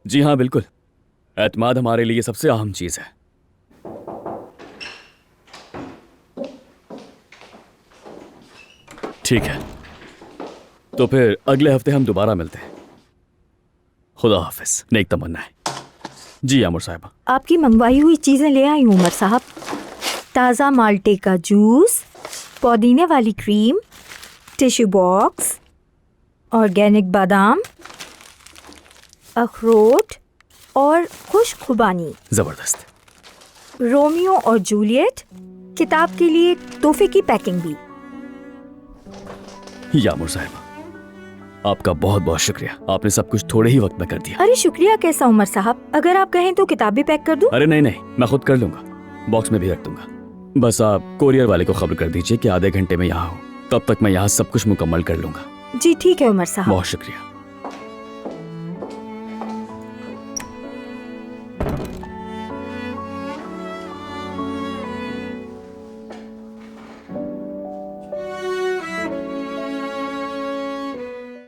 जी हाँ बिल्कुल, एतमाद हमारे लिए सबसे अहम चीज है। ठीक है, तो फिर अगले हफ्ते हम दोबारा मिलते हैं। खुदा हाफिज। नेक तमन्ना है। जी आमुर साहिबा। आपकी मंगवाई हुई चीजें ले आई हूँ उमर साहब। ताज़ा माल्टे का जूस, पुदीने वाली क्रीम, टिश्यू बॉक्स, ऑर्गेनिक बादाम, अखरोट और खुश्क खुबानी। जबरदस्त। रोमियो और जूलियट किताब के लिए तोहफे की पैकिंग भी। यामुर साहिबा, आपका बहुत बहुत शुक्रिया। आपने सब कुछ थोड़े ही वक्त में कर दिया। अरे शुक्रिया कैसा उमर साहब, अगर आप कहें तो किताब भी पैक कर दूं? अरे नहीं नहीं, मैं खुद कर लूंगा, बॉक्स में भी रख दूंगा। बस आप कोरियर वाले को खबर कर दीजिए कि आधे घंटे में यहाँ हो, तब तक मैं यहाँ सब कुछ मुकम्मल कर लूंगा। जी ठीक है उमर साहब। बहुत शुक्रिया।